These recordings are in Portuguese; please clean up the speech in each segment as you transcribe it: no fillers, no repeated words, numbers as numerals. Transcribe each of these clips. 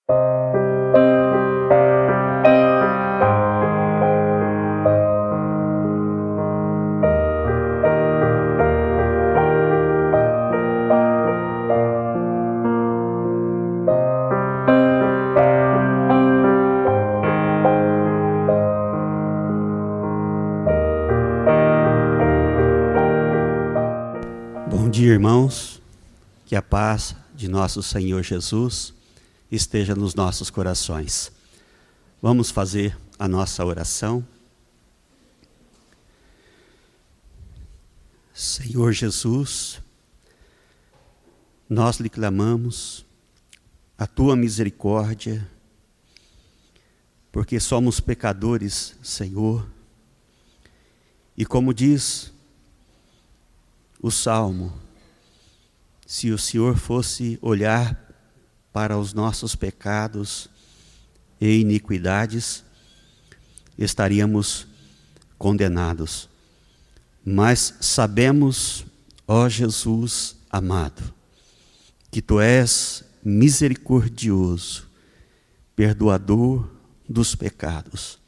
Bom dia, irmãos. Que a paz de nosso Senhor Jesus esteja nos nossos corações. Vamos fazer a nossa oração. Senhor Jesus, nós lhe clamamos a tua misericórdia, porque somos pecadores, Senhor. E como diz o Salmo, se o Senhor fosse olhar para os nossos pecados e iniquidades, estaríamos condenados. Mas sabemos, ó Jesus amado, que tu és misericordioso, perdoador dos pecados.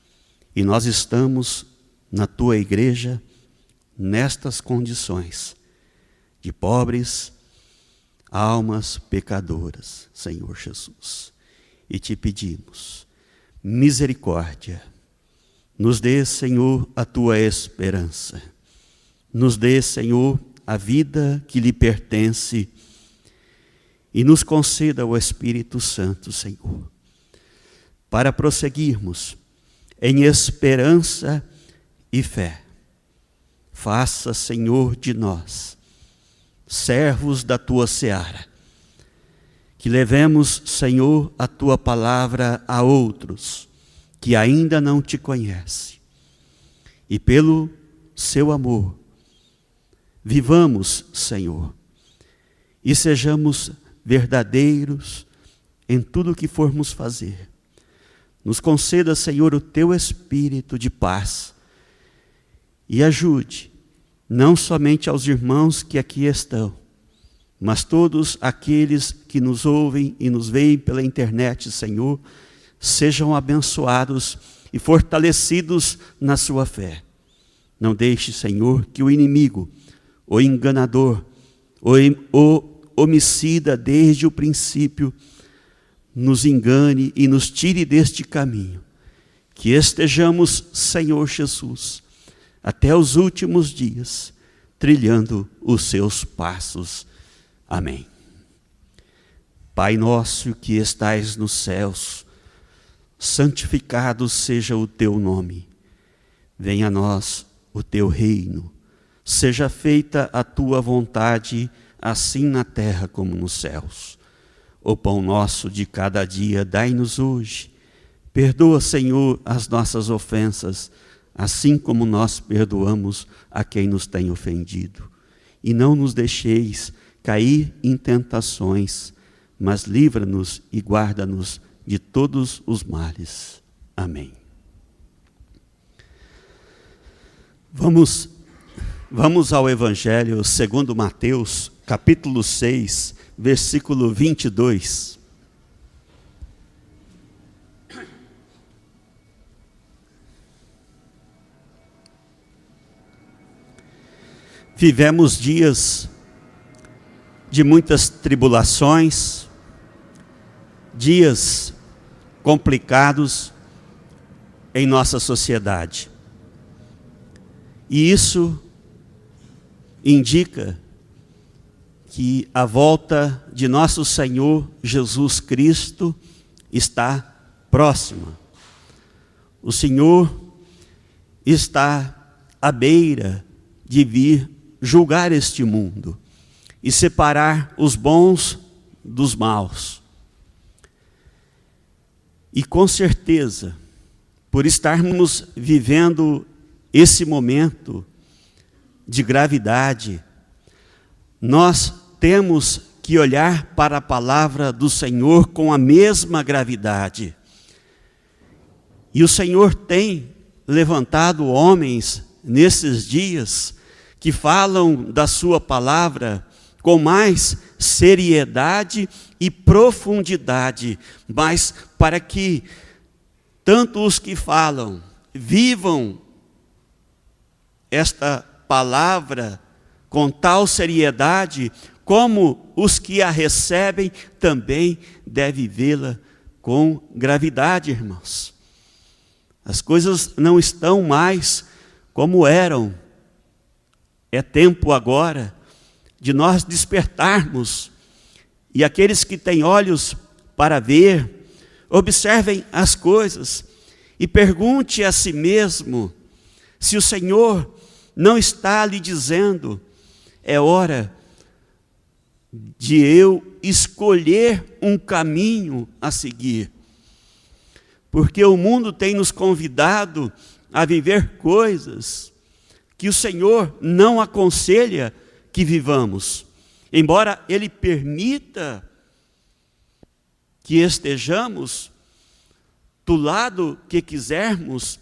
E nós estamos na tua igreja nestas condições de pobres almas pecadoras, Senhor Jesus. E te pedimos misericórdia. Nos dê, Senhor, a tua esperança. Nos dê, Senhor, a vida que lhe pertence. E nos conceda o Espírito Santo, Senhor, para prosseguirmos em esperança e fé. Faça, Senhor, de nós servos da tua seara, que levemos, Senhor, a tua palavra a outros que ainda não te conhecem. E pelo seu amor, vivamos, Senhor, e sejamos verdadeiros em tudo o que formos fazer. Nos conceda, Senhor, o teu espírito de paz e ajude não somente aos irmãos que aqui estão, mas todos aqueles que nos ouvem e nos veem pela internet, Senhor, sejam abençoados e fortalecidos na sua fé. Não deixe, Senhor, que o inimigo, o enganador, o homicida desde o princípio, nos engane e nos tire deste caminho. Que estejamos, Senhor Jesus, até os últimos dias, trilhando os seus passos. Amém. Pai nosso que estais nos céus, santificado seja o teu nome. Venha a nós o teu reino. Seja feita a tua vontade, assim na terra como nos céus. O pão nosso de cada dia dai-nos hoje. Perdoa, Senhor, as nossas ofensas, assim como nós perdoamos a quem nos tem ofendido. E não nos deixeis cair em tentações, mas livra-nos e guarda-nos de todos os males. Amém. Vamos ao Evangelho segundo Mateus, capítulo 6, versículo 22. Vivemos dias de muitas tribulações, dias complicados em nossa sociedade. E isso indica que a volta de nosso Senhor Jesus Cristo está próxima. O Senhor está à beira de vir julgar este mundo e separar os bons dos maus. E com certeza, por estarmos vivendo esse momento de gravidade, nós temos que olhar para a palavra do Senhor com a mesma gravidade. E o Senhor tem levantado homens nesses dias que falam da sua palavra com mais seriedade e profundidade, mas para que tanto os que falam vivam esta palavra com tal seriedade, como os que a recebem também devem vê-la com gravidade, irmãos. As coisas não estão mais como eram. É tempo agora de nós despertarmos, e aqueles que têm olhos para ver, observem as coisas e pergunte a si mesmo se o Senhor não está lhe dizendo: é hora de eu escolher um caminho a seguir. Porque o mundo tem nos convidado a viver coisas que o Senhor não aconselha que vivamos. Embora Ele permita que estejamos do lado que quisermos,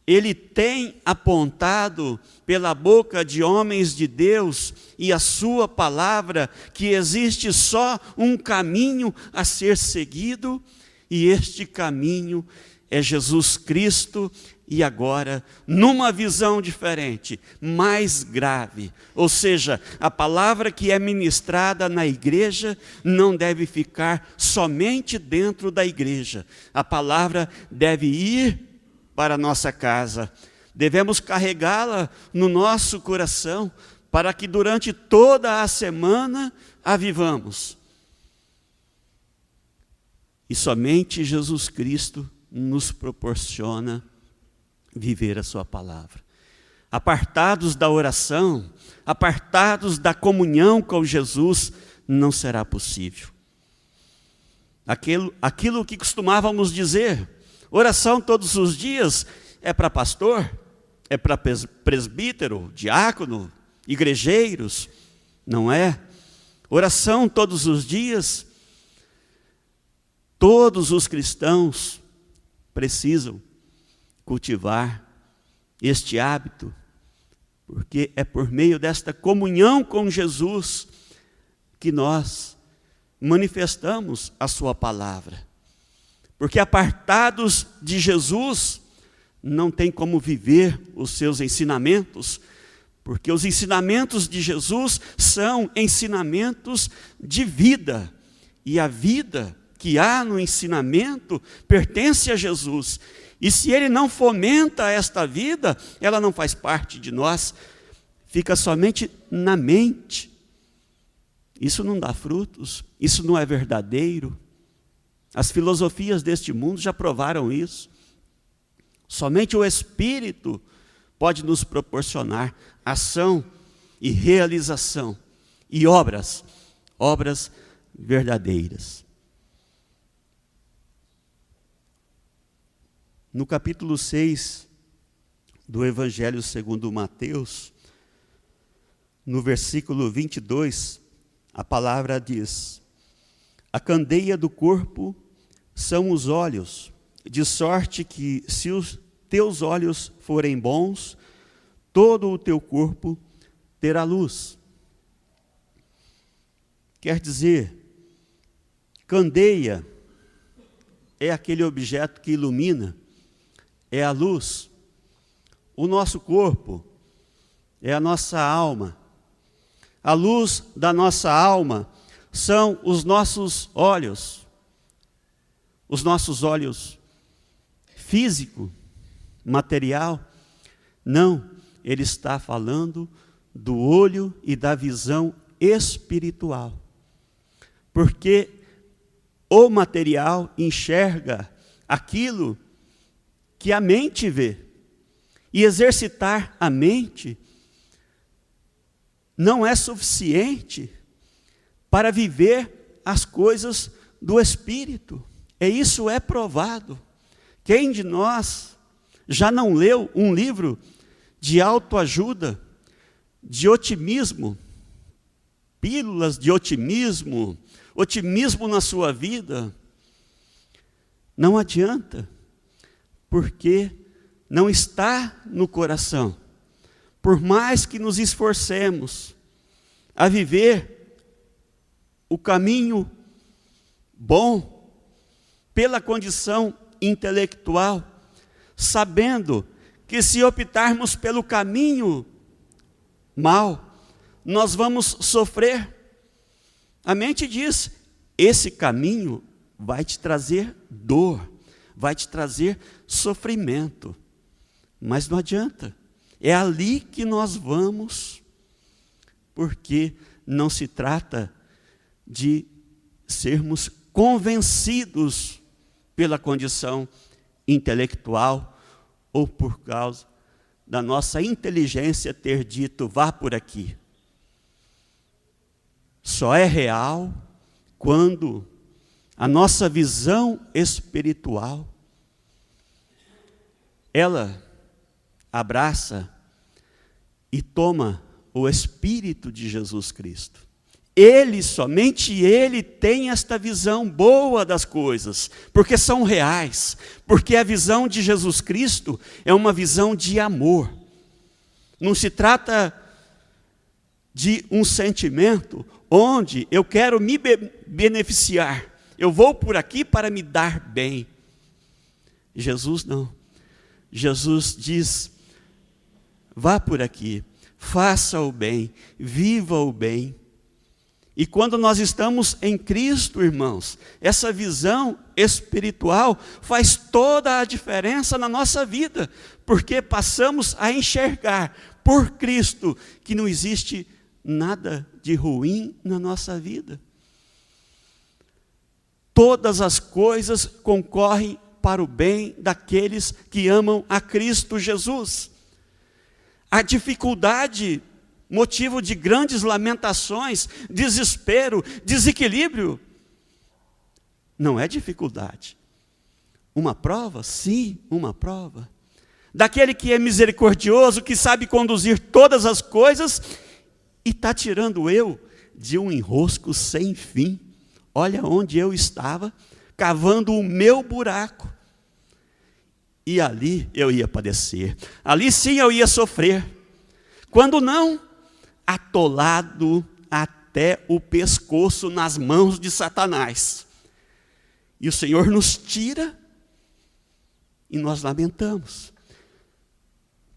Ele tem apontado pela boca de homens de Deus e a sua palavra que existe só um caminho a ser seguido, e este caminho é Jesus Cristo, e agora numa visão diferente, mais grave. Ou seja, a palavra que é ministrada na igreja não deve ficar somente dentro da igreja. A palavra deve ir para a nossa casa. Devemos carregá-la no nosso coração, para que durante toda a semana a vivamos. E somente Jesus Cristo nos proporciona viver a sua palavra. Apartados da oração, apartados da comunhão com Jesus, não será possível. Aquilo que costumávamos dizer, oração todos os dias, é para pastor, é para presbítero, diácono, igrejeiros, não é? Oração todos os dias, todos os cristãos precisam cultivar este hábito, porque é por meio desta comunhão com Jesus que nós manifestamos a sua palavra. Porque apartados de Jesus, não tem como viver os seus ensinamentos, porque os ensinamentos de Jesus são ensinamentos de vida, e a vida que há no ensinamento pertence a Jesus. E se Ele não fomenta esta vida, ela não faz parte de nós, fica somente na mente. Isso não dá frutos, isso não é verdadeiro. As filosofias deste mundo já provaram isso. Somente o Espírito pode nos proporcionar ação e realização e obras verdadeiras. No capítulo 6 do Evangelho segundo Mateus, no versículo 22, a palavra diz: a candeia do corpo são os olhos, de sorte que se os teus olhos forem bons, todo o teu corpo terá luz. Quer dizer, candeia é aquele objeto que ilumina, é a luz. O nosso corpo é a nossa alma. A luz da nossa alma são os nossos olhos físico, material. Não, ele está falando do olho e da visão espiritual. Porque o material enxerga aquilo que a mente vê. E exercitar a mente não é suficiente para viver as coisas do Espírito. Isso é provado. Quem de nós já não leu um livro de autoajuda, de otimismo, pílulas de otimismo, otimismo na sua vida? Não adianta, porque não está no coração. Por mais que nos esforcemos a viver o caminho bom pela condição intelectual, sabendo que se optarmos pelo caminho mal, nós vamos sofrer. A mente diz: esse caminho vai te trazer dor, vai te trazer sofrimento. Mas não adianta, é ali que nós vamos, porque não se trata de sermos convencidos pela condição intelectual ou por causa da nossa inteligência ter dito: vá por aqui. Só é real quando a nossa visão espiritual, ela abraça e toma o Espírito de Jesus Cristo. Ele, somente Ele tem esta visão boa das coisas, porque são reais, porque a visão de Jesus Cristo é uma visão de amor. Não se trata de um sentimento onde eu quero me beneficiar, eu vou por aqui para me dar bem. Jesus não. Jesus diz: vá por aqui, faça o bem, viva o bem. E quando nós estamos em Cristo, irmãos, essa visão espiritual faz toda a diferença na nossa vida, porque passamos a enxergar por Cristo que não existe nada de ruim na nossa vida. Todas as coisas concorrem para o bem daqueles que amam a Cristo Jesus. A dificuldade, motivo de grandes lamentações, desespero, desequilíbrio, não é dificuldade. Uma prova? Sim, uma prova. Daquele que é misericordioso, que sabe conduzir todas as coisas e está tirando eu de um enrosco sem fim. Olha onde eu estava, cavando o meu buraco. E ali eu ia padecer, ali sim eu ia sofrer. Quando não, atolado até o pescoço nas mãos de Satanás. E o Senhor nos tira e nós lamentamos.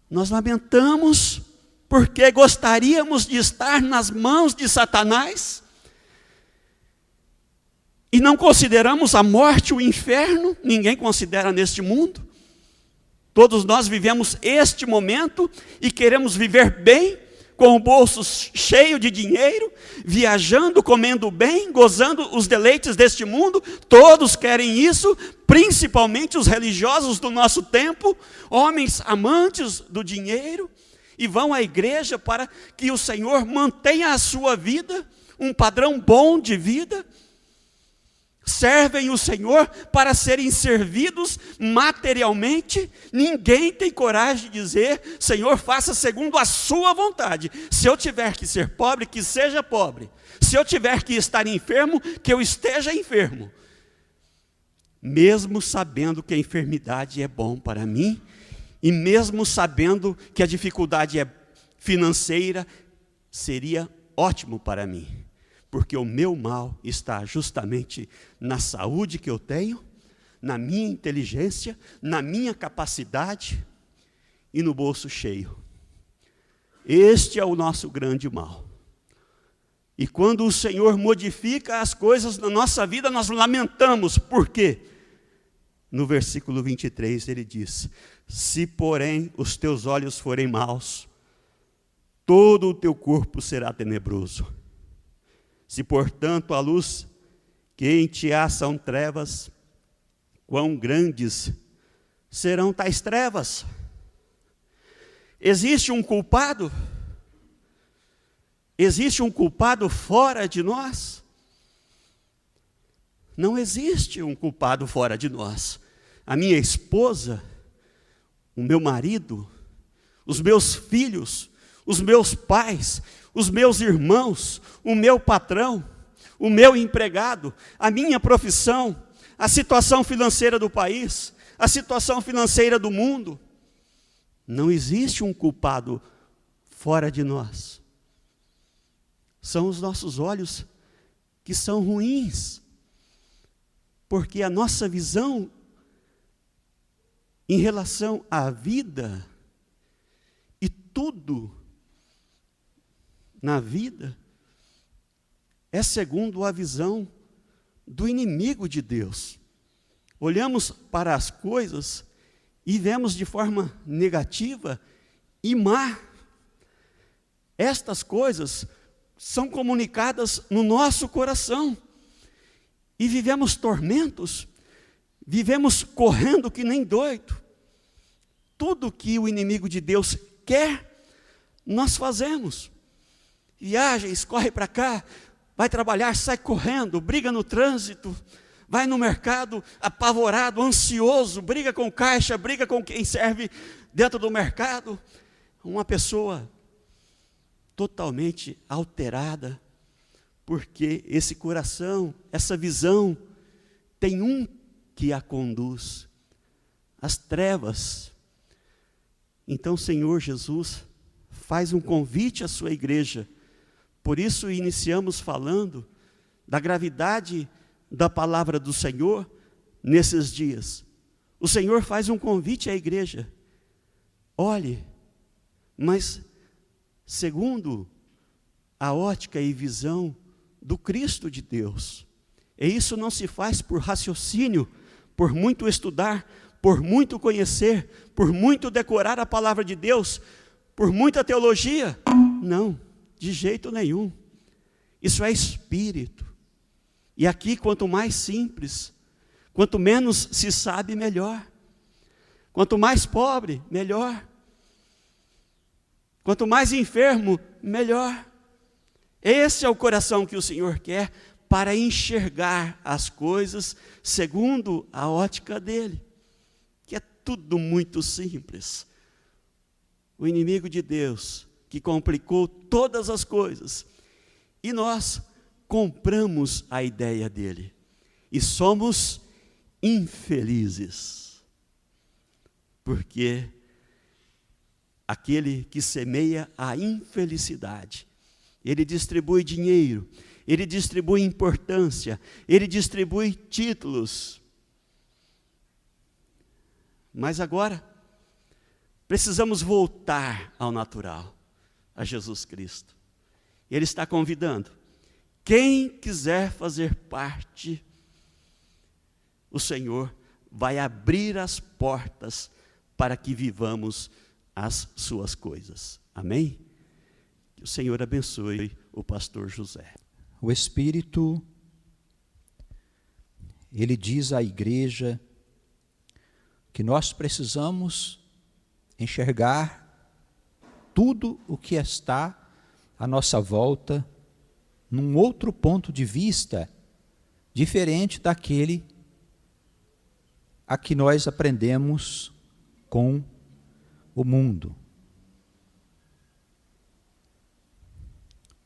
Nós lamentamos porque gostaríamos de estar nas mãos de Satanás e não consideramos a morte, o inferno. Ninguém considera neste mundo. Todos nós vivemos este momento e queremos viver bem, com o bolso cheio de dinheiro, viajando, comendo bem, gozando os deleites deste mundo. Todos querem isso, principalmente os religiosos do nosso tempo, homens amantes do dinheiro, e vão à igreja para que o Senhor mantenha a sua vida, um padrão bom de vida. Servem o Senhor para serem servidos materialmente. Ninguém tem coragem de dizer: Senhor, faça segundo a sua vontade. Se eu tiver que ser pobre, que seja pobre. Se eu tiver que estar enfermo, que eu esteja enfermo. Mesmo sabendo que a enfermidade é bom para mim, e mesmo sabendo que a dificuldade é financeira, seria ótimo para mim. Porque o meu mal está justamente na saúde que eu tenho, na minha inteligência, na minha capacidade e no bolso cheio. Este é o nosso grande mal. E quando o Senhor modifica as coisas na nossa vida, nós lamentamos. Por quê? No versículo 23 ele diz: se porém os teus olhos forem maus, todo o teu corpo será tenebroso. Se, portanto, a luz que em ti há são trevas, quão grandes serão tais trevas? Existe um culpado? Existe um culpado fora de nós? Não existe um culpado fora de nós. A minha esposa, o meu marido, os meus filhos, os meus pais, os meus irmãos, o meu patrão, o meu empregado, a minha profissão, a situação financeira do país, a situação financeira do mundo. Não existe um culpado fora de nós. São os nossos olhos que são ruins, porque a nossa visão em relação à vida e tudo na vida é segundo a visão do inimigo de Deus. Olhamos para as coisas e vemos de forma negativa e má. Estas coisas são comunicadas no nosso coração e vivemos tormentos, vivemos correndo que nem doido. Tudo que o inimigo de Deus quer, nós fazemos. Viaja, corre para cá, vai trabalhar, sai correndo, briga no trânsito, vai no mercado apavorado, ansioso, briga com o caixa, briga com quem serve dentro do mercado. Uma pessoa totalmente alterada, porque esse coração, essa visão, tem um que a conduz, as trevas. Então, Senhor Jesus faz um convite à sua igreja. Por isso iniciamos falando da gravidade da palavra do Senhor nesses dias. O Senhor faz um convite à igreja. Olhe, mas segundo a ótica e visão do Cristo de Deus. E isso não se faz por raciocínio, por muito estudar, por muito conhecer, por muito decorar a palavra de Deus, por muita teologia. Não, de jeito nenhum. Isso é espírito. E aqui, quanto mais simples, quanto menos se sabe, melhor. Quanto mais pobre, melhor. Quanto mais enfermo, melhor. Esse é o coração que o Senhor quer para enxergar as coisas segundo a ótica dele, que é tudo muito simples. O inimigo de Deus, que complicou todas as coisas, e nós compramos a ideia dele, e somos infelizes, porque aquele que semeia a infelicidade, ele distribui dinheiro, ele distribui importância, ele distribui títulos. Mas agora, precisamos voltar ao natural, a Jesus Cristo. Ele está convidando. Quem quiser fazer parte, o Senhor vai abrir as portas para que vivamos as suas coisas. Amém? Que o Senhor abençoe o pastor José. O Espírito, ele diz à igreja que nós precisamos enxergar tudo o que está à nossa volta num outro ponto de vista, diferente daquele a que nós aprendemos com o mundo.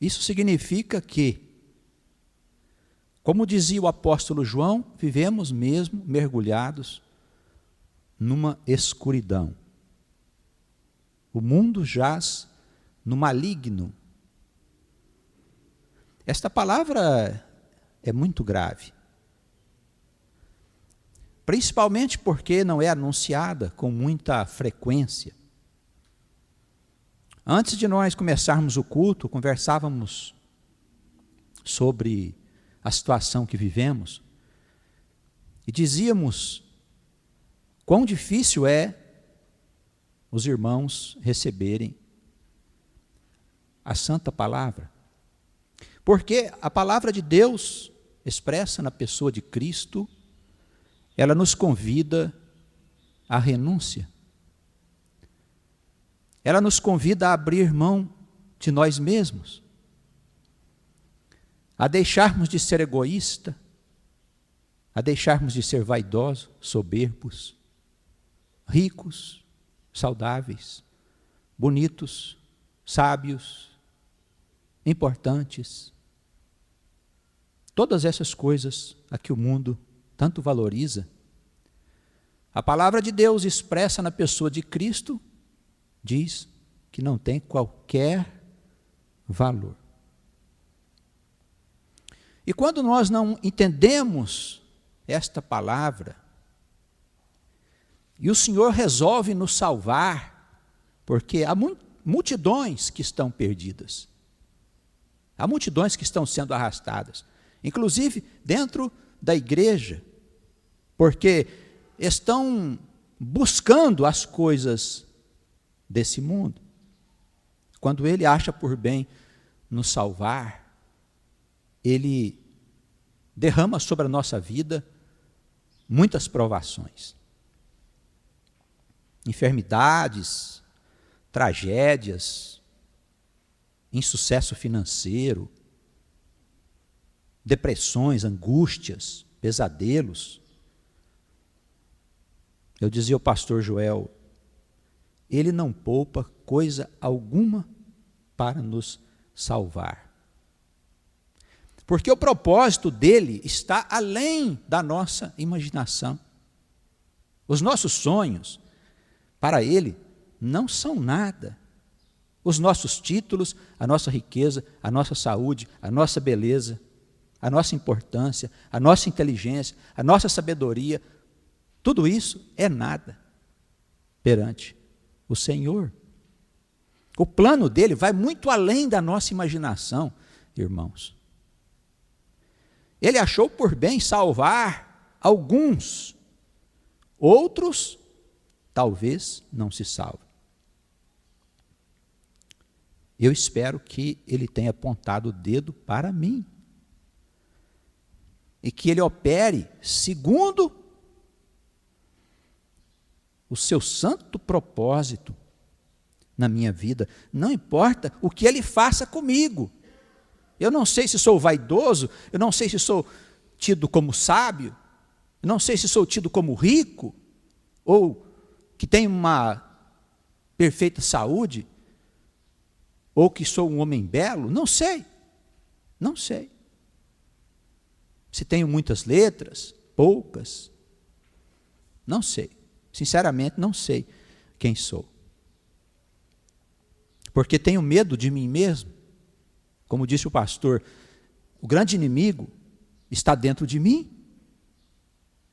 Isso significa que, como dizia o apóstolo João, vivemos mesmo mergulhados numa escuridão. O mundo jaz no maligno. Esta palavra é muito grave, principalmente porque não é anunciada com muita frequência. Antes de nós começarmos o culto, conversávamos sobre a situação que vivemos e dizíamos quão difícil é os irmãos receberem a santa palavra. Porque a palavra de Deus, expressa na pessoa de Cristo, ela nos convida à renúncia. Ela nos convida a abrir mão de nós mesmos, a deixarmos de ser egoísta, a deixarmos de ser vaidosos, soberbos, ricos, saudáveis, bonitos, sábios, importantes. Todas essas coisas a que o mundo tanto valoriza, a palavra de Deus expressa na pessoa de Cristo diz que não tem qualquer valor. E quando nós não entendemos esta palavra, e o Senhor resolve nos salvar, porque há multidões que estão perdidas, há multidões que estão sendo arrastadas, inclusive dentro da igreja, porque estão buscando as coisas desse mundo. Quando Ele acha por bem nos salvar, Ele derrama sobre a nossa vida muitas provações. Enfermidades, tragédias, insucesso financeiro, depressões, angústias, pesadelos. Eu dizia ao pastor Joel, ele não poupa coisa alguma para nos salvar. Porque o propósito dele está além da nossa imaginação. Os nossos sonhos, para ele, não são nada. Os nossos títulos, a nossa riqueza, a nossa saúde, a nossa beleza, a nossa importância, a nossa inteligência, a nossa sabedoria, tudo isso é nada perante o Senhor. O plano dele vai muito além da nossa imaginação, irmãos. Ele achou por bem salvar alguns, outros talvez não se salvem. Eu espero que ele tenha apontado o dedo para mim e que ele opere segundo o seu santo propósito na minha vida, não importa o que ele faça comigo. Eu não sei se sou vaidoso, eu não sei se sou tido como sábio, eu não sei se sou tido como rico, ou que tenho uma perfeita saúde, ou que sou um homem belo, não sei. Se tenho muitas letras, poucas, não sei. Sinceramente, não sei quem sou. Porque tenho medo de mim mesmo. Como disse o pastor, o grande inimigo está dentro de mim.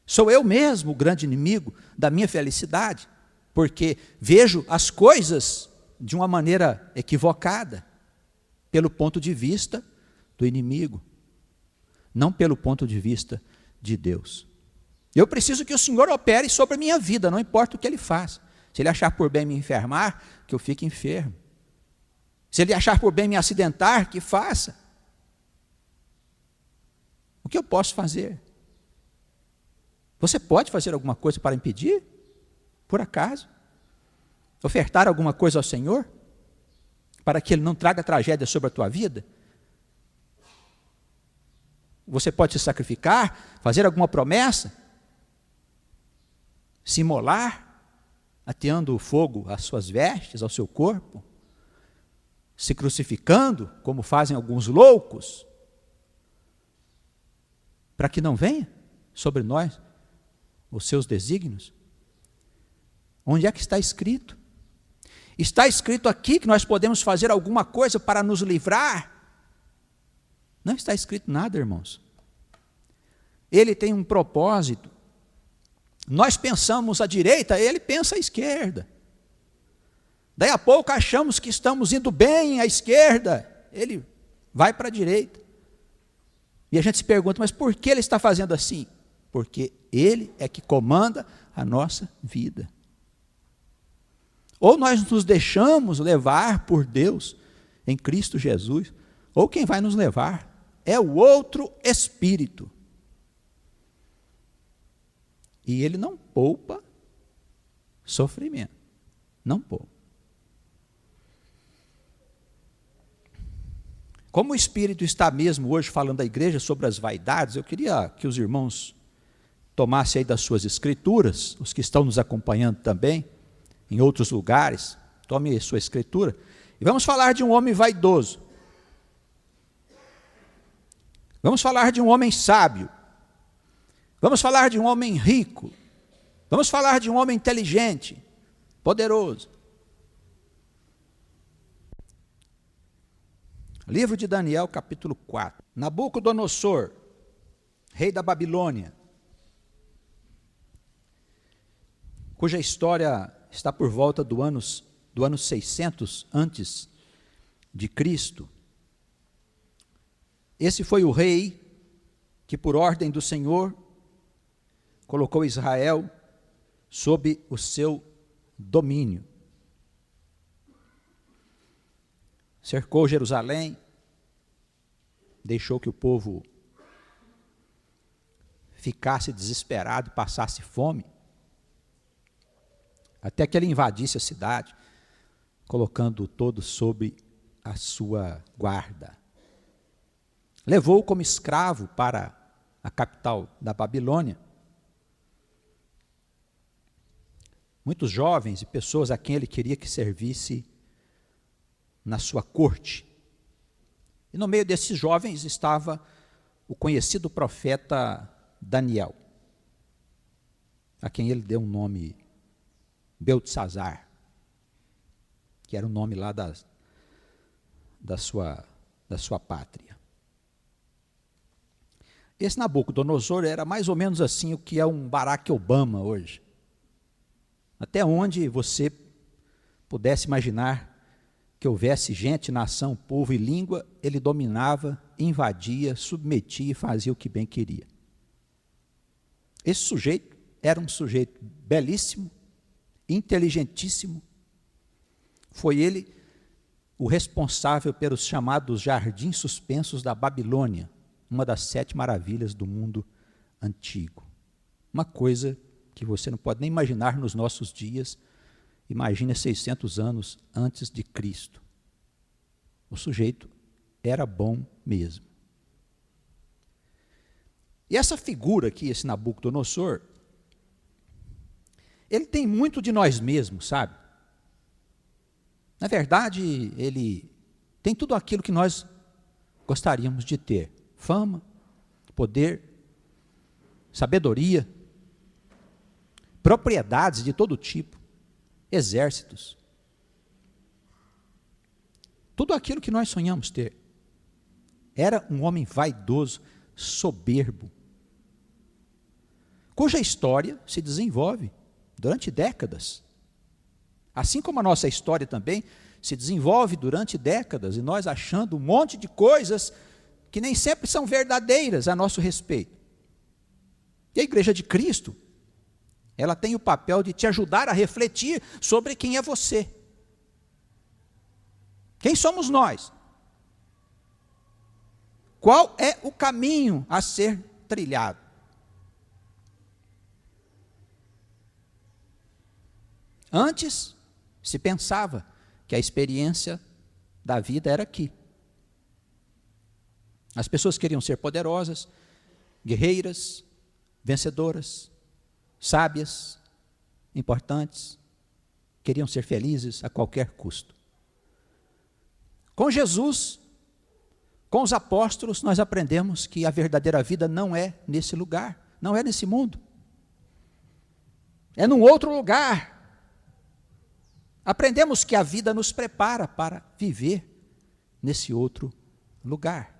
Sou eu mesmo o grande inimigo da minha felicidade, porque vejo as coisas de uma maneira equivocada, pelo ponto de vista do inimigo, não pelo ponto de vista de Deus. Eu preciso que o Senhor opere sobre a minha vida, não importa o que Ele faça. Se Ele achar por bem me enfermar, que eu fique enfermo. Se Ele achar por bem me acidentar, que faça. O que eu posso fazer? Você pode fazer alguma coisa para impedir? Por acaso? Ofertar alguma coisa ao Senhor? Para que Ele não traga tragédia sobre a tua vida? Você pode se sacrificar, fazer alguma promessa? Se imolar, ateando o fogo às suas vestes, ao seu corpo? Se crucificando, como fazem alguns loucos? Para que não venha sobre nós os seus desígnios? Onde é que está escrito? Está escrito aqui que nós podemos fazer alguma coisa para nos livrar? Não está escrito nada, irmãos. Ele tem um propósito. Nós pensamos à direita, ele pensa à esquerda. Daí a pouco achamos que estamos indo bem à esquerda, ele vai para a direita. E a gente se pergunta, mas por que ele está fazendo assim? Porque ele é que comanda a nossa vida. Ou nós nos deixamos levar por Deus em Cristo Jesus, ou quem vai nos levar é o outro espírito. E ele não poupa sofrimento. Não poupa. Como o Espírito está mesmo hoje falando da igreja sobre as vaidades, eu queria que os irmãos tomassem aí das suas escrituras, os que estão nos acompanhando também, em outros lugares, tome a sua escritura, e vamos falar de um homem vaidoso. Vamos falar de um homem sábio. Vamos falar de um homem rico. Vamos falar de um homem inteligente, poderoso. Livro de Daniel, capítulo 4. Nabucodonosor, rei da Babilônia, cuja história está por volta do ano 600 antes de Cristo. Esse foi o rei que, por ordem do Senhor, colocou Israel sob o seu domínio. Cercou Jerusalém, deixou que o povo ficasse desesperado, passasse fome, até que ele invadisse a cidade, colocando todos sob a sua guarda. Levou-o como escravo para a capital da Babilônia. Muitos jovens e pessoas a quem ele queria que servisse na sua corte. E no meio desses jovens estava o conhecido profeta Daniel, a quem ele deu um nome Beltesazar, que era o nome lá da sua pátria. Esse Nabucodonosor era mais ou menos assim o que é um Barack Obama hoje. Até onde você pudesse imaginar que houvesse gente, nação, povo e língua, ele dominava, invadia, submetia e fazia o que bem queria. Esse sujeito era um sujeito belíssimo, inteligentíssimo. Foi ele o responsável pelos chamados jardins suspensos da Babilônia, uma das 7 maravilhas do mundo antigo. Uma coisa que você não pode nem imaginar nos nossos dias. Imagina 600 anos antes de Cristo. O sujeito era bom mesmo. E essa figura aqui, esse Nabucodonosor, ele tem muito de nós mesmos, sabe? Na verdade, ele tem tudo aquilo que nós gostaríamos de ter: fama, poder, sabedoria, propriedades de todo tipo, exércitos. Tudo aquilo que nós sonhamos ter. Era um homem vaidoso, soberbo, cuja história se desenvolve durante décadas. Assim como a nossa história também se desenvolve durante décadas, e nós achando um monte de coisas que nem sempre são verdadeiras a nosso respeito. E a Igreja de Cristo, ela tem o papel de te ajudar a refletir sobre quem é você. Quem somos nós? Qual é o caminho a ser trilhado? Antes, se pensava que a experiência da vida era aqui. As pessoas queriam ser poderosas, guerreiras, vencedoras, sábias, importantes, queriam ser felizes a qualquer custo. Com Jesus, com os apóstolos, nós aprendemos que a verdadeira vida não é nesse lugar, não é nesse mundo. É num outro lugar. Aprendemos que a vida nos prepara para viver nesse outro lugar.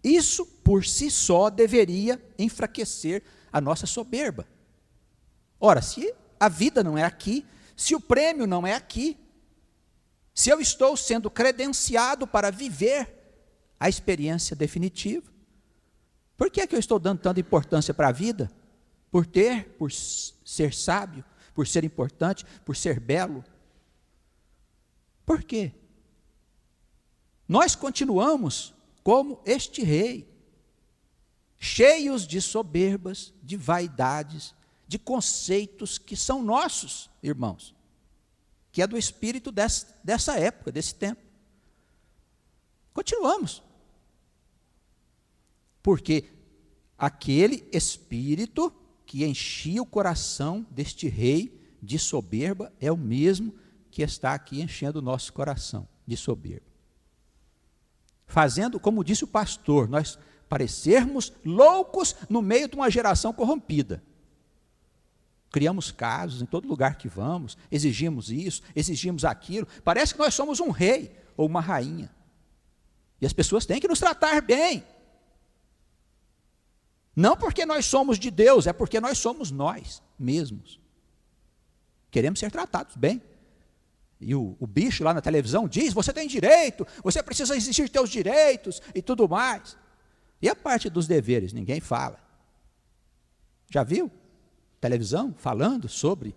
Isso, por si só, deveria enfraquecer a nossa soberba. Ora, se a vida não é aqui, se o prêmio não é aqui, se eu estou sendo credenciado para viver a experiência definitiva, por que é que eu estou dando tanta importância para a vida? Por ser sábio, por ser importante, por ser belo? Por quê? Nós continuamos como este rei, cheios de soberbas, de vaidades, de conceitos que são nossos, irmãos, que é do espírito dessa época, desse tempo. Continuamos. Porque aquele espírito que enchia o coração deste rei de soberba é o mesmo que está aqui enchendo o nosso coração de soberba. Fazendo, como disse o pastor, nós parecermos loucos no meio de uma geração corrompida. Criamos casos em todo lugar que vamos, exigimos isso, exigimos aquilo. Parece que nós somos um rei ou uma rainha. E as pessoas têm que nos tratar bem. Não porque nós somos de Deus, é porque nós somos nós mesmos. Queremos ser tratados bem. E o bicho lá na televisão diz, você tem direito, você precisa exigir teus direitos e tudo mais. E a parte dos deveres, ninguém fala. Já viu? Televisão falando sobre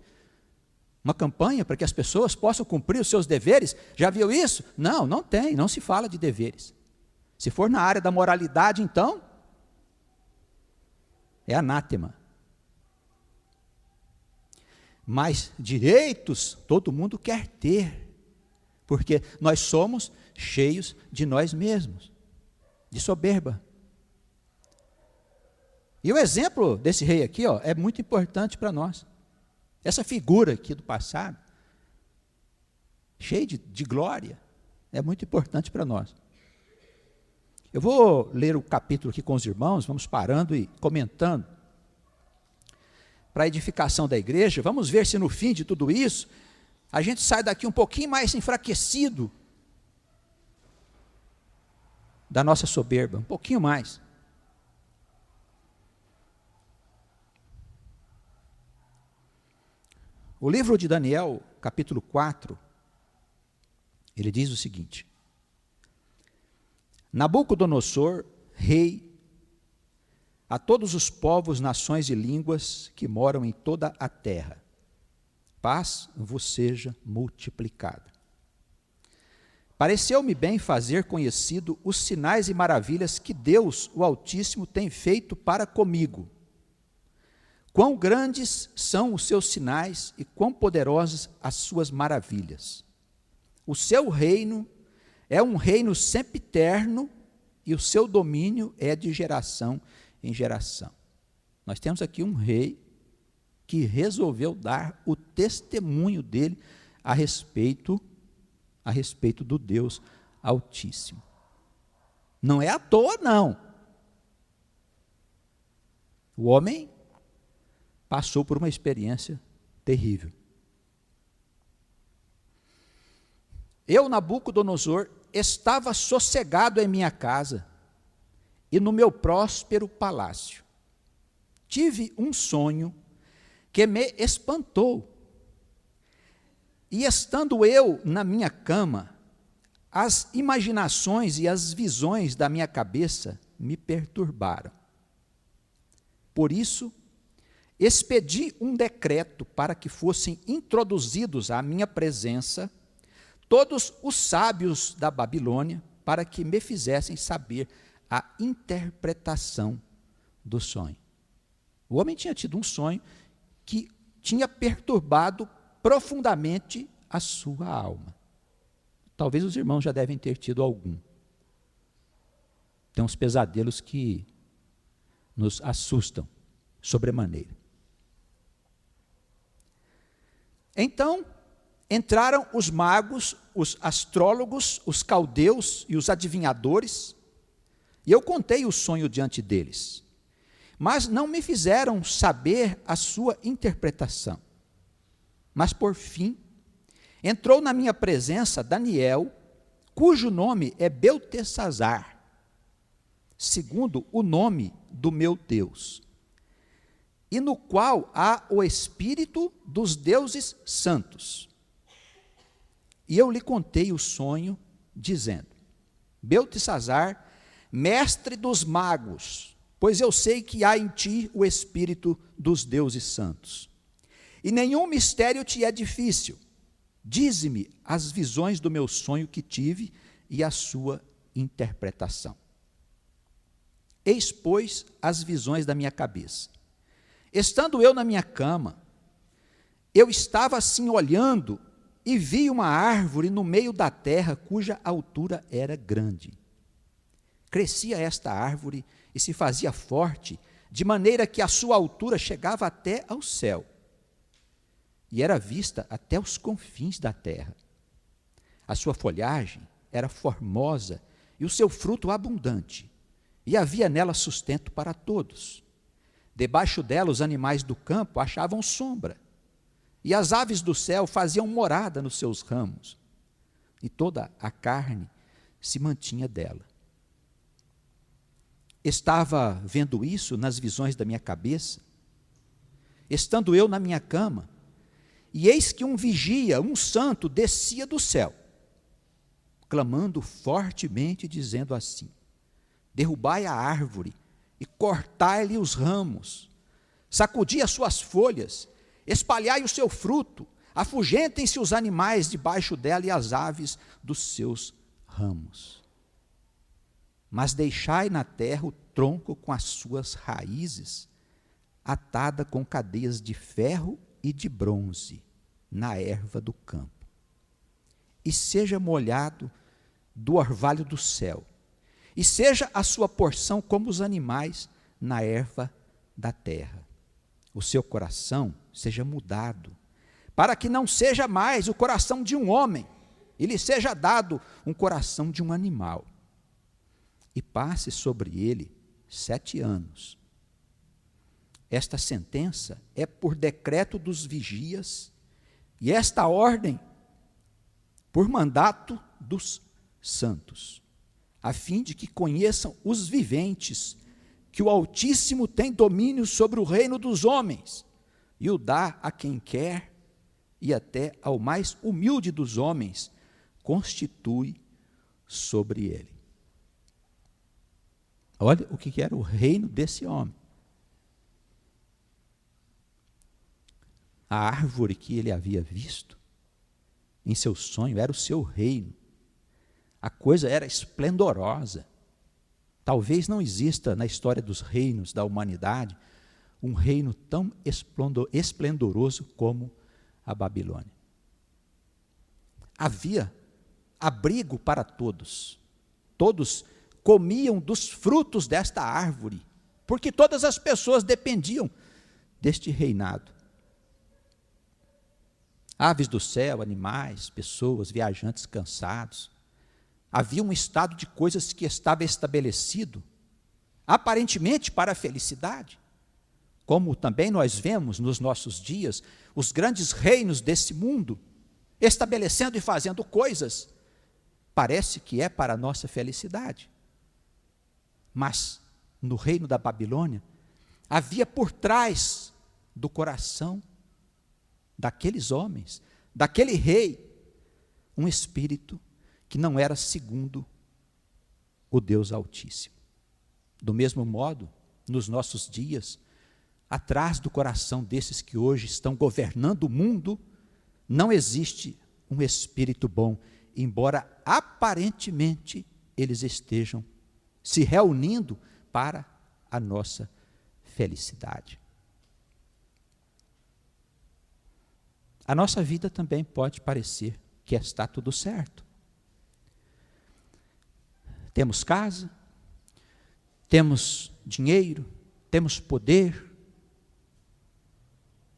uma campanha para que as pessoas possam cumprir os seus deveres. Já viu isso? Não, não tem, não se fala de deveres. Se for na área da moralidade, então, é anátema. Mas direitos todo mundo quer ter, porque nós somos cheios de nós mesmos, de soberba. E o exemplo desse rei aqui, ó, é muito importante para nós. Essa figura aqui do passado, cheia de glória, é muito importante para nós. Eu vou ler o capítulo aqui com os irmãos, vamos parando e comentando, para a edificação da igreja. Vamos ver se no fim de tudo isso, a gente sai daqui um pouquinho mais enfraquecido da nossa soberba, um pouquinho mais. O livro de Daniel, capítulo 4, ele diz o seguinte: Nabucodonosor, rei, a todos os povos, nações e línguas que moram em toda a terra, paz vos seja multiplicada. Pareceu-me bem fazer conhecido os sinais e maravilhas que Deus, o Altíssimo, tem feito para comigo. Quão grandes são os seus sinais e quão poderosas as suas maravilhas. O seu reino é um reino sempiterno e o seu domínio é de geração em geração. Nós temos aqui um rei que resolveu dar o testemunho dele a respeito do Deus Altíssimo. Não é à toa, não. O homem passou por uma experiência terrível. Eu, Nabucodonosor, estava sossegado em minha casa e no meu próspero palácio. Tive um sonho que me espantou. E estando eu na minha cama, as imaginações e as visões da minha cabeça me perturbaram. Por isso, expedi um decreto para que fossem introduzidos à minha presença todos os sábios da Babilônia, para que me fizessem saber a interpretação do sonho. O homem tinha tido um sonho que tinha perturbado profundamente a sua alma. Talvez os irmãos já devem ter tido algum. Tem uns pesadelos que nos assustam sobremaneira. Então, entraram os magos, os astrólogos, os caldeus e os adivinhadores, e eu contei o sonho diante deles, mas não me fizeram saber a sua interpretação. Mas, por fim, entrou na minha presença Daniel, cujo nome é Beltesazar, segundo o nome do meu Deus, e no qual há o espírito dos deuses santos. E eu lhe contei o sonho, dizendo: Beltesazar, mestre dos magos, pois eu sei que há em ti o espírito dos deuses santos. E nenhum mistério te é difícil. Dize-me as visões do meu sonho que tive e a sua interpretação. Eis, pois, as visões da minha cabeça. Estando eu na minha cama, eu estava assim olhando e vi uma árvore no meio da terra, cuja altura era grande. Crescia esta árvore e se fazia forte, de maneira que a sua altura chegava até ao céu, e era vista até os confins da terra. A sua folhagem era formosa e o seu fruto abundante, e havia nela sustento para todos. Debaixo dela os animais do campo achavam sombra, e as aves do céu faziam morada nos seus ramos, e toda a carne se mantinha dela. estava vendo isso nas visões da minha cabeça, estando eu na minha cama, e eis que um vigia, um santo, descia do céu, clamando fortemente, dizendo assim: derrubai a árvore e cortai-lhe os ramos, sacudi as suas folhas, espalhai o seu fruto, afugentem-se os animais debaixo dela e as aves dos seus ramos. Mas deixai na terra o tronco com as suas raízes, atada com cadeias de ferro e de bronze, na erva do campo. E seja molhado do orvalho do céu, e seja a sua porção como os animais na erva da terra. O seu coração seja mudado, para que não seja mais o coração de um homem, e lhe seja dado um coração de um animal. E passe sobre ele 7 anos. Esta sentença é por decreto dos vigias, e esta ordem por mandato dos santos, a fim de que conheçam os viventes que o Altíssimo tem domínio sobre o reino dos homens, e o dá a quem quer, e até ao mais humilde dos homens constitui sobre ele. Olha o que era o reino desse homem. A árvore que ele havia visto em seu sonho era o seu reino. A coisa era esplendorosa. Talvez não exista na história dos reinos da humanidade um reino tão esplendoroso como a Babilônia. Havia abrigo para todos. Todos comiam dos frutos desta árvore, porque todas as pessoas dependiam deste reinado. Aves do céu, animais, pessoas, viajantes cansados. Havia um estado de coisas que estava estabelecido, aparentemente para a felicidade. Como também nós vemos nos nossos dias, os grandes reinos desse mundo, estabelecendo e fazendo coisas, parece que é para a nossa felicidade. Mas, no reino da Babilônia, havia por trás do coração daqueles homens, daquele rei, um espírito que não era segundo o Deus Altíssimo. Do mesmo modo, nos nossos dias, atrás do coração desses que hoje estão governando o mundo, não existe um espírito bom, embora aparentemente eles estejam se reunindo para a nossa felicidade. A nossa vida também pode parecer que está tudo certo. Temos casa, temos dinheiro, temos poder,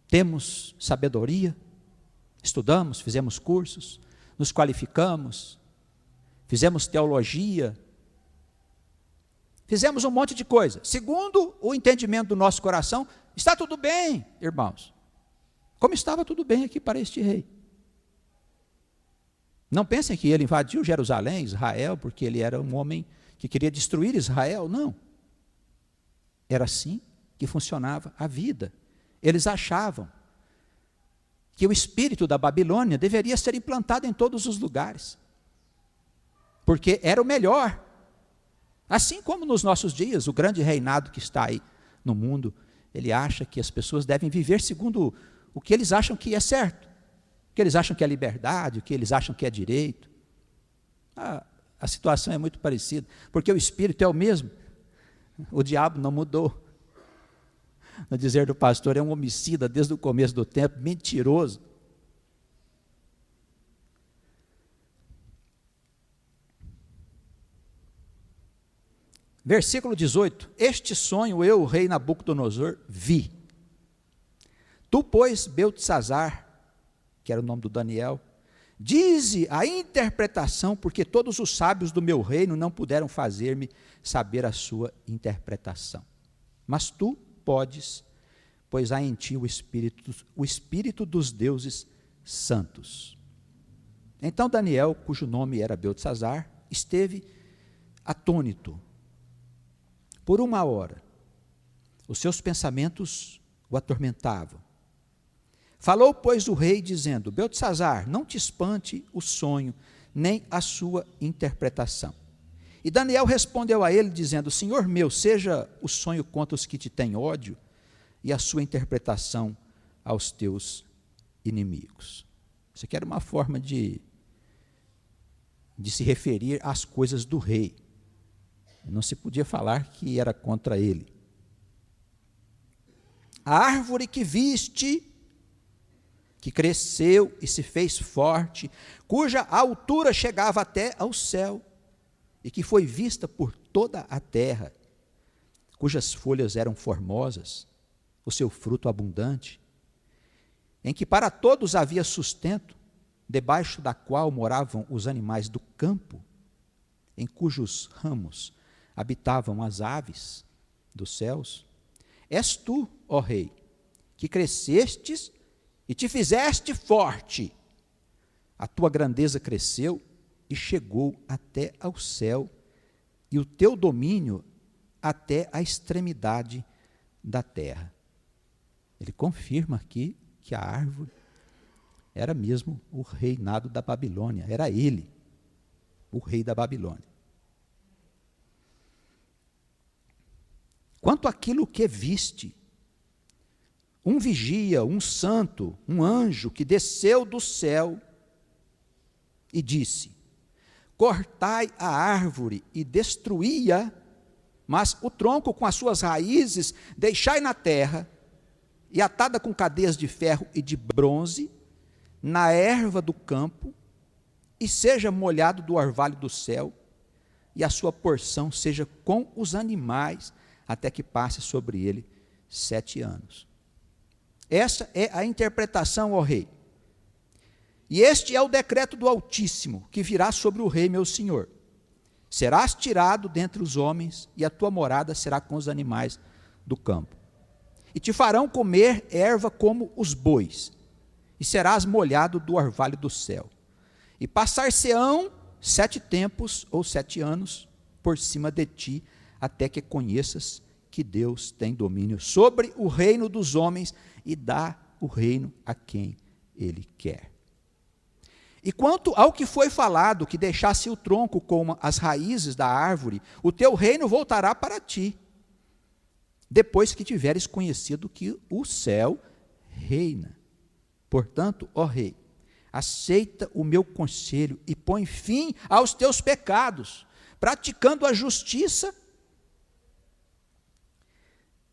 temos sabedoria, estudamos, fizemos cursos, nos qualificamos, fizemos teologia, fizemos um monte de coisa. Segundo o entendimento do nosso coração, está tudo bem, irmãos. Como estava tudo bem aqui para este rei. Não pensem que ele invadiu Jerusalém, Israel, porque ele era um homem que queria destruir Israel, não. Era assim que funcionava a vida. Eles achavam que o espírito da Babilônia deveria ser implantado em todos os lugares, porque era o melhor. Assim como nos nossos dias, o grande reinado que está aí no mundo, ele acha que as pessoas devem viver segundo o que eles acham que é certo, o que eles acham que é liberdade, o que eles acham que é direito. A situação é muito parecida, porque o espírito é o mesmo, o diabo não mudou. No dizer do pastor, é um homicida desde o começo do tempo, mentiroso. Versículo 18: este sonho eu, o rei Nabucodonosor, vi. Tu, pois, Beltesazar, que era o nome do Daniel, dize a interpretação, porque todos os sábios do meu reino não puderam fazer-me saber a sua interpretação. Mas tu podes, pois há em ti o espírito dos deuses santos. Então Daniel, cujo nome era Beltesazar, esteve atônito, Por 1 hora, os seus pensamentos o atormentavam. Falou, pois, o rei, dizendo: Beltesazar, não te espante o sonho, nem a sua interpretação. E Daniel respondeu a ele, dizendo: Senhor meu, seja o sonho contra os que te têm ódio, e a sua interpretação aos teus inimigos. Isso aqui era uma forma de se referir às coisas do rei. Não se podia falar que era contra ele. A árvore que viste, que cresceu e se fez forte, cuja altura chegava até ao céu, e que foi vista por toda a terra, cujas folhas eram formosas, o seu fruto abundante, em que para todos havia sustento, debaixo da qual moravam os animais do campo, em cujos ramos habitavam as aves dos céus. És tu, ó rei, que crescestes e te fizeste forte. A tua grandeza cresceu e chegou até ao céu, e o teu domínio até a extremidade da terra. Ele confirma aqui que a árvore era mesmo o reinado da Babilônia, era ele, o rei da Babilônia. Quanto àquilo que viste, um vigia, um santo, um anjo que desceu do céu e disse: cortai a árvore e destruí-a, mas o tronco com as suas raízes deixai na terra, e atada com cadeias de ferro e de bronze, na erva do campo, e seja molhado do orvalho do céu, e a sua porção seja com os animais, até que passe sobre ele 7 anos. Essa é a interpretação, ó rei. E este é o decreto do Altíssimo, que virá sobre o rei meu senhor. Serás tirado dentre os homens, e a tua morada será com os animais do campo. E te farão comer erva como os bois, e serás molhado do orvalho do céu. E passar-se-ão 7 tempos, ou 7 anos, por cima de ti, até que conheças que Deus tem domínio sobre o reino dos homens e dá o reino a quem Ele quer. E quanto ao que foi falado, que deixasse o tronco como as raízes da árvore, o teu reino voltará para ti, depois que tiveres conhecido que o céu reina. Portanto, ó rei, aceita o meu conselho e põe fim aos teus pecados, praticando a justiça,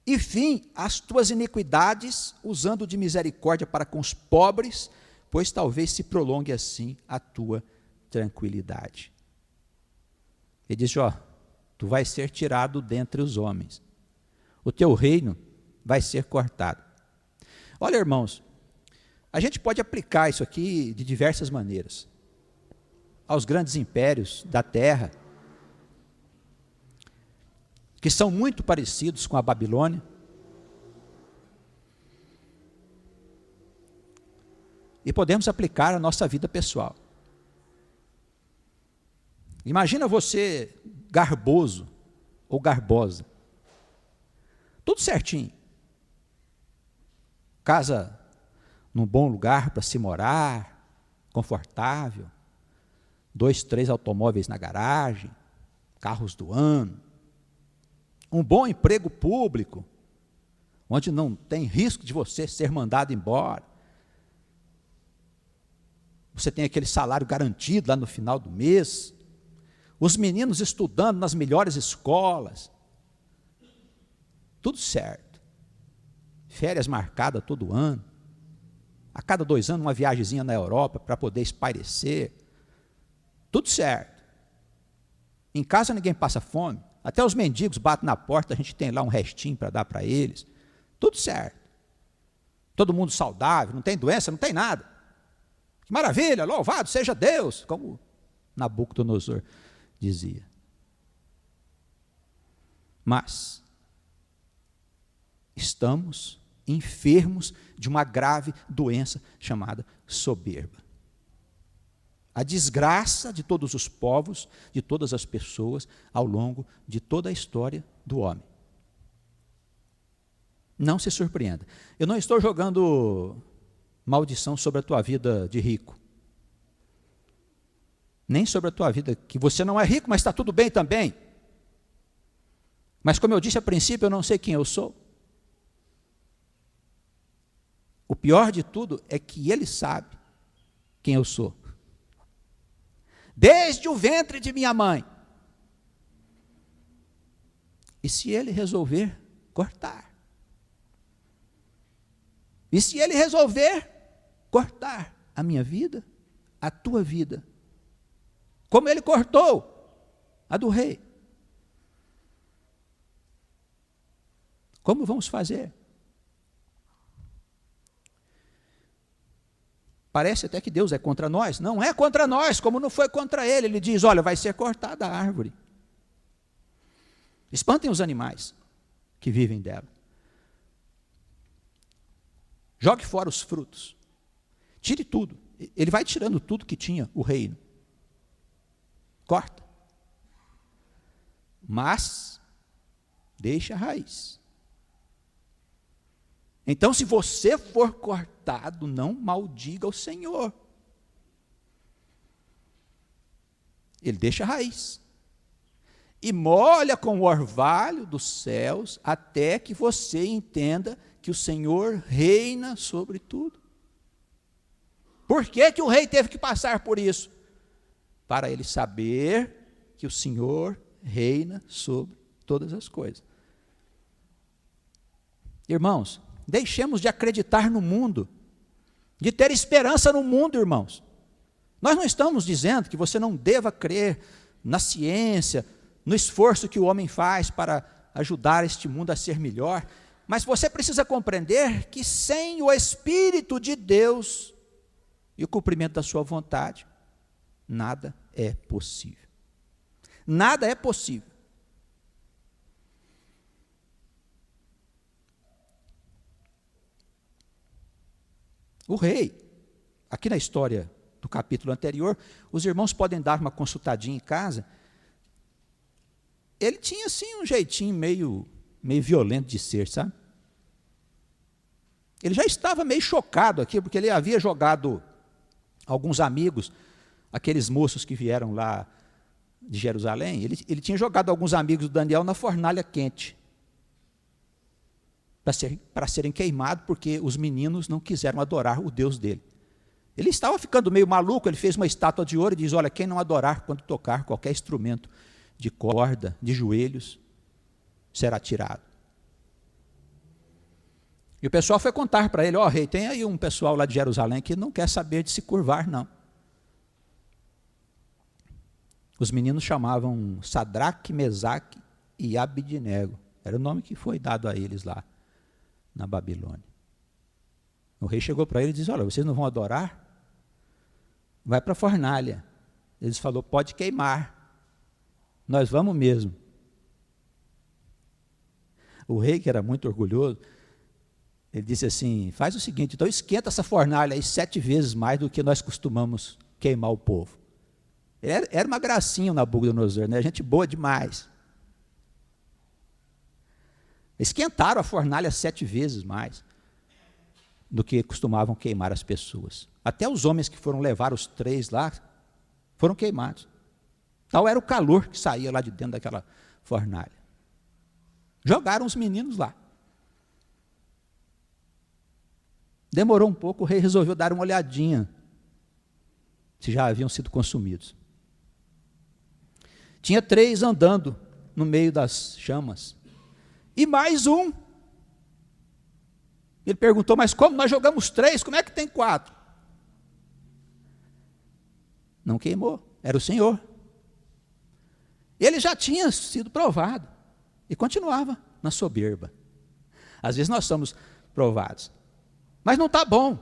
e fim às tuas iniquidades, usando de misericórdia para com os pobres, pois talvez se prolongue assim a tua tranquilidade. Ele diz: ó, tu vais ser tirado dentre os homens, o teu reino vai ser cortado. Olha, irmãos, a gente pode aplicar isso aqui de diversas maneiras. Aos grandes impérios da terra, que são muito parecidos com a Babilônia. E podemos aplicar à nossa vida pessoal. Imagina você garboso ou garbosa. Tudo certinho. Casa num bom lugar para se morar, confortável. 2, 3 automóveis na garagem, carros do ano. Um bom emprego público, onde não tem risco de você ser mandado embora. Você tem aquele salário garantido lá no final do mês. Os meninos estudando nas melhores escolas. Tudo certo. Férias marcadas todo ano. A cada 2 anos, uma viagemzinha na Europa para poder espairecer. Tudo certo. Em casa ninguém passa fome. Até os mendigos batem na porta, a gente tem lá um restinho para dar para eles. Tudo certo. Todo mundo saudável, não tem doença, não tem nada. Que maravilha, louvado seja Deus, como Nabucodonosor dizia. Mas estamos enfermos de uma grave doença chamada soberba. A desgraça de todos os povos, de todas as pessoas, ao longo de toda a história do homem. Não se surpreenda. Eu não estou jogando maldição sobre a tua vida de rico. Nem sobre a tua vida que você não é rico, mas está tudo bem também. Mas como eu disse a princípio, eu não sei quem eu sou. O pior de tudo é que Ele sabe quem eu sou. Desde o ventre de minha mãe. E se Ele resolver cortar? E se Ele resolver cortar a minha vida, a tua vida, como Ele cortou a do rei? Como vamos fazer? Parece até que Deus é contra nós. Não é contra nós, como não foi contra ele. Ele diz, olha, vai ser cortada a árvore. Espantem os animais que vivem dela. Jogue fora os frutos. Tire tudo. Ele vai tirando tudo que tinha o reino. Corta. Mas deixa a raiz. Então, se você for cortado, não maldiga o Senhor. Ele deixa a raiz. E molha com o orvalho dos céus, até que você entenda que o Senhor reina sobre tudo. Por que que o rei teve que passar por isso? Para ele saber que o Senhor reina sobre todas as coisas. Irmãos, deixemos de acreditar no mundo, de ter esperança no mundo, irmãos. Nós não estamos dizendo que você não deva crer na ciência, no esforço que o homem faz para ajudar este mundo a ser melhor, mas você precisa compreender que sem o Espírito de Deus e o cumprimento da sua vontade, nada é possível. Nada é possível. O rei, aqui na história do capítulo anterior, os irmãos podem dar uma consultadinha em casa. Ele tinha assim um jeitinho meio violento de ser, sabe? Ele já estava meio chocado aqui, porque ele havia jogado alguns amigos, aqueles moços que vieram lá de Jerusalém, ele tinha jogado alguns amigos do Daniel na fornalha quente, para serem queimados, porque os meninos não quiseram adorar o Deus dele. Ele estava ficando meio maluco, ele fez uma estátua de ouro e diz, olha, quem não adorar quando tocar qualquer instrumento de corda, de joelhos, será tirado. E o pessoal foi contar para ele, ó, rei, tem aí um pessoal lá de Jerusalém que não quer saber de se curvar, não. Os meninos chamavam Sadraque, Mesaque e Abidnego. Era o nome que foi dado a eles lá na Babilônia. O rei chegou para ele e disse, olha, vocês não vão adorar? Vai para a fornalha. Eles falaram, pode queimar. Nós vamos mesmo. O rei, que era muito orgulhoso, ele disse assim, faz o seguinte, então esquenta essa fornalha aí 7 vezes mais do que nós costumamos queimar o povo. Era uma gracinha o Nabucodonosor, né? Gente boa demais. Esquentaram a fornalha 7 vezes mais do que costumavam queimar as pessoas. Até os homens que foram levar os 3 lá, foram queimados. Tal era o calor que saía lá de dentro daquela fornalha. Jogaram os meninos lá. Demorou um pouco, o rei resolveu dar uma olhadinha se já haviam sido consumidos. Tinha 3 andando no meio das chamas. E mais um. Ele perguntou, mas como nós jogamos 3, como é que tem 4? Não queimou, era o Senhor. Ele já tinha sido provado e continuava na soberba. Às vezes nós somos provados, mas não está bom,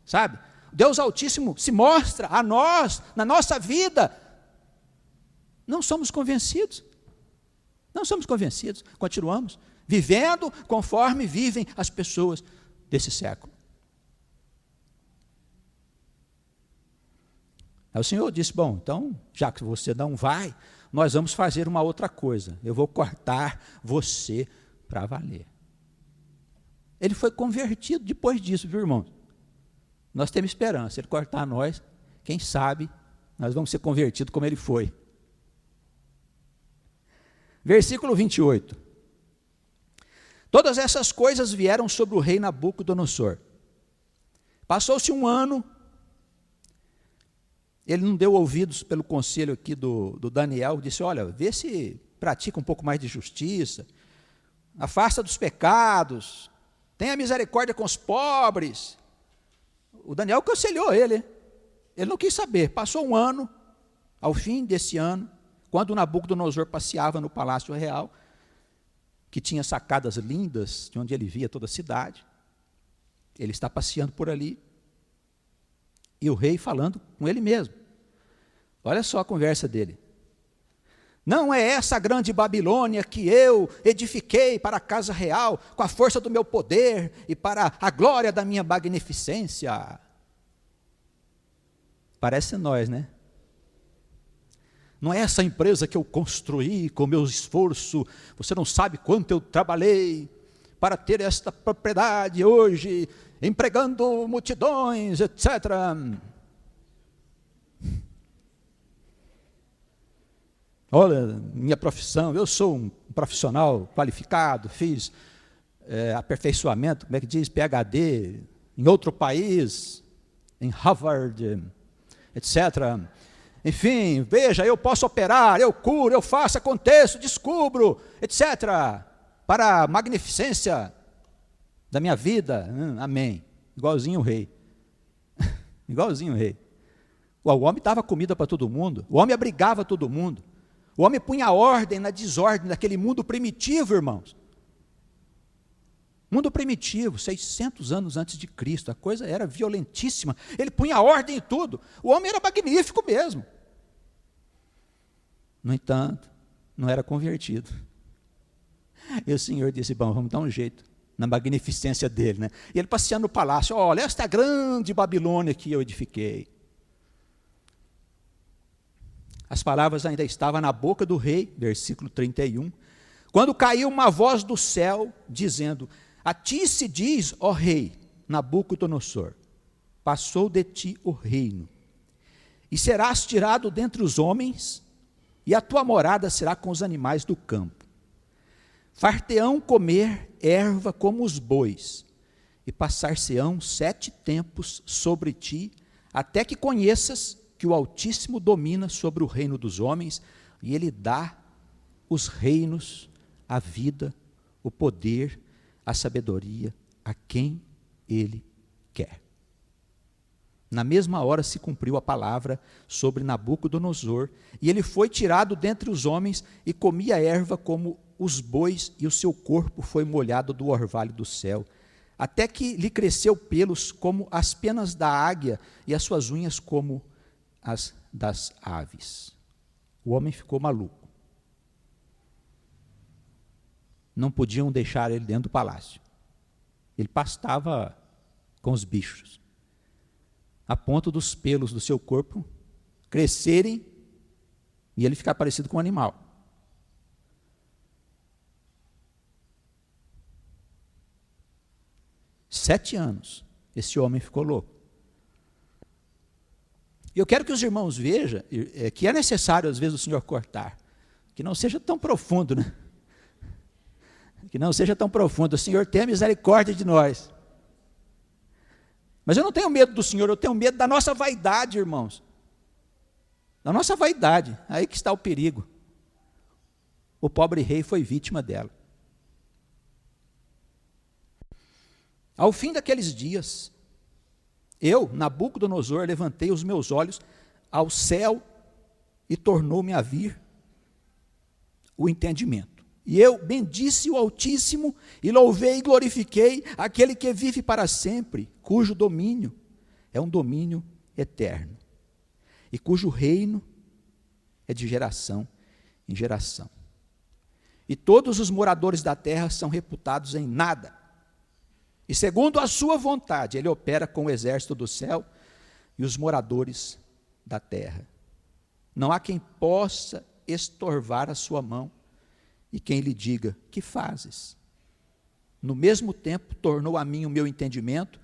sabe? Deus Altíssimo se mostra a nós, na nossa vida, não somos convencidos. Não somos convencidos, continuamos vivendo conforme vivem as pessoas desse século. Aí o Senhor disse, bom, então, já que você não vai, nós vamos fazer uma outra coisa. Eu vou cortar você para valer. Ele foi convertido depois disso, viu, irmãos? Nós temos esperança. Ele cortar nós, quem sabe, nós vamos ser convertidos como ele foi. Versículo 28. Todas essas coisas vieram sobre o rei Nabucodonosor. Passou-se um ano, ele não deu ouvidos pelo conselho aqui do Daniel, disse, olha, vê se pratica um pouco mais de justiça, afasta dos pecados, tenha misericórdia com os pobres. O Daniel aconselhou ele não quis saber. Passou um ano, ao fim desse ano, quando Nabucodonosor passeava no palácio real, que tinha sacadas lindas, de onde ele via toda a cidade, ele está passeando por ali, e o rei falando com ele mesmo. Olha só a conversa dele. Não é essa a grande Babilônia que eu edifiquei para a casa real, com a força do meu poder e para a glória da minha magnificência? Parece nós, né? Não é essa empresa que eu construí com meu esforço, você não sabe quanto eu trabalhei para ter esta propriedade hoje, empregando multidões, etc. Olha, minha profissão, eu sou um profissional qualificado, fiz aperfeiçoamento, como é que diz, PhD, em outro país, em Harvard, etc. Enfim, veja, eu posso operar, eu curo, eu faço, aconteço, descubro, etc. Para a magnificência da minha vida, amém. Igualzinho o rei. Igualzinho o rei. O homem dava comida para todo mundo, o homem abrigava todo mundo, o homem punha ordem na desordem daquele mundo primitivo, irmãos. Mundo primitivo, 600 anos antes de Cristo, a coisa era violentíssima, ele punha ordem em tudo, o homem era magnífico mesmo. No entanto, não era convertido. E o Senhor disse, bom, vamos dar um jeito, na magnificência dele, né? E ele passeando no palácio, olha, esta grande Babilônia que eu edifiquei. As palavras ainda estavam na boca do rei, versículo 31, quando caiu uma voz do céu, dizendo, a ti se diz, ó rei, Nabucodonosor, passou de ti o reino, e serás tirado dentre os homens, e a tua morada será com os animais do campo. Far-te-ão comer erva como os bois, e passar-se-ão 7 tempos sobre ti, até que conheças que o Altíssimo domina sobre o reino dos homens, e ele dá os reinos, a vida, o poder, a sabedoria a quem ele quer. Na mesma hora se cumpriu a palavra sobre Nabucodonosor, e ele foi tirado dentre os homens e comia erva como os bois, e o seu corpo foi molhado do orvalho do céu, até que lhe cresceu pelos como as penas da águia e as suas unhas como as das aves. O homem ficou maluco. Não podiam deixar ele dentro do palácio. Ele pastava com os bichos, a ponto dos pelos do seu corpo crescerem e ele ficar parecido com um animal. Sete anos, esse homem ficou louco. E eu quero que os irmãos vejam que é necessário, às vezes, o Senhor cortar, que não seja tão profundo, né? Que não seja tão profundo. O Senhor tenha misericórdia de nós. Mas eu não tenho medo do Senhor, eu tenho medo da nossa vaidade, irmãos. Da nossa vaidade, aí que está o perigo. O pobre rei foi vítima dela. Ao fim daqueles dias, eu, Nabucodonosor, levantei os meus olhos ao céu e tornou-me a vir o entendimento. E eu bendisse o Altíssimo e louvei e glorifiquei aquele que vive para sempre, cujo domínio é um domínio eterno e cujo reino é de geração em geração. E todos os moradores da terra são reputados em nada. E segundo a sua vontade, ele opera com o exército do céu e os moradores da terra. Não há quem possa estorvar a sua mão, e quem lhe diga: que fazes? No mesmo tempo, tornou a mim o meu entendimento,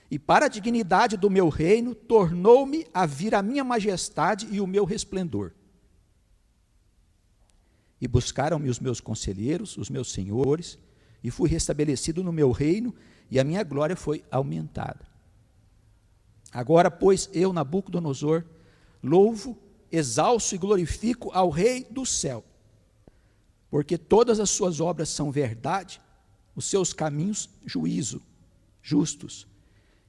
e para a dignidade do meu reino, tornou-me a vir a minha majestade e o meu resplendor. E buscaram-me os meus conselheiros, os meus senhores, e fui restabelecido no meu reino, e a minha glória foi aumentada. Agora, pois, eu, Nabucodonosor, louvo, exalço e glorifico ao Rei do céu, porque todas as suas obras são verdade, os seus caminhos juízo, justos,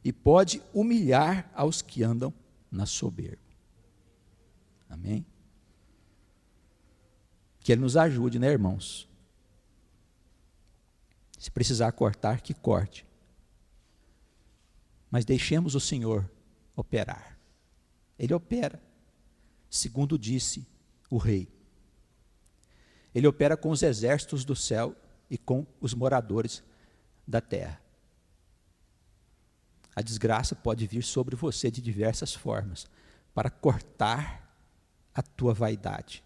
e pode humilhar aos que andam na soberba. Amém? Que Ele nos ajude, né, irmãos? Se precisar cortar, que corte. Mas deixemos o Senhor operar. Ele opera, segundo disse o rei. Ele opera com os exércitos do céu e com os moradores da terra. A desgraça pode vir sobre você de diversas formas, para cortar a tua vaidade.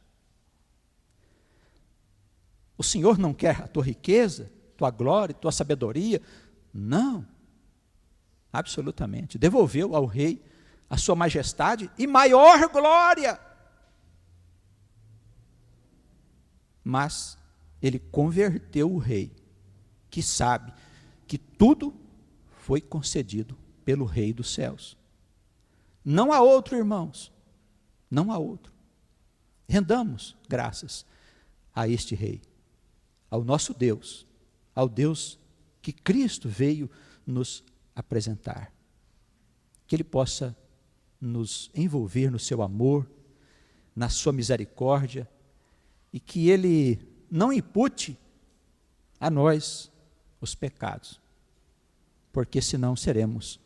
O Senhor não quer a tua riqueza, tua glória, tua sabedoria? Não, absolutamente. Devolveu ao rei a sua majestade e maior glória. Mas ele converteu o rei, que sabe que tudo foi concedido pelo Rei dos céus. Não há outro, irmãos, não há outro. Rendamos graças a este Rei, ao nosso Deus, ao Deus que Cristo veio nos apresentar. Que Ele possa nos envolver no seu amor, na sua misericórdia, e que Ele não impute a nós os pecados, porque senão seremos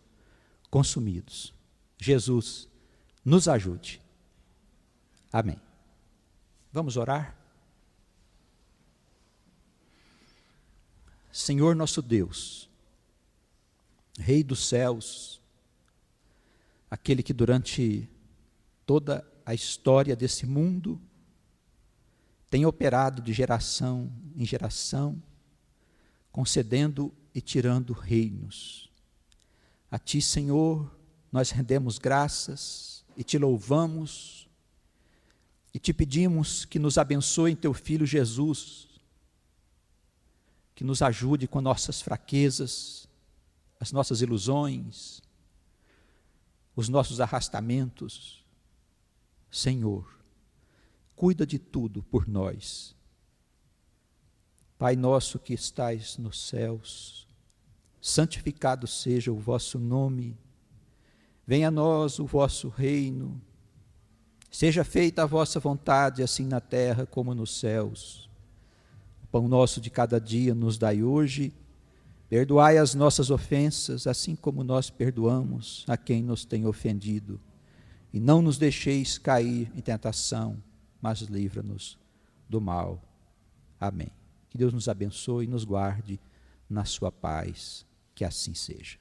consumidos. Jesus nos ajude. Amém. Vamos orar? Senhor nosso Deus, Rei dos céus, aquele que durante toda a história desse mundo tem operado de geração em geração, concedendo e tirando reinos. A Ti, Senhor, nós rendemos graças e Te louvamos e Te pedimos que nos abençoe em Teu Filho Jesus, que nos ajude com nossas fraquezas, as nossas ilusões, os nossos arrastamentos. Senhor, cuida de tudo por nós. Pai nosso que estais nos céus, santificado seja o vosso nome, venha a nós o vosso reino, seja feita a vossa vontade, assim na terra como nos céus. O pão nosso de cada dia nos dai hoje, perdoai as nossas ofensas, assim como nós perdoamos a quem nos tem ofendido, e não nos deixeis cair em tentação, mas livra-nos do mal. Amém. Que Deus nos abençoe e nos guarde na sua paz. Que assim seja.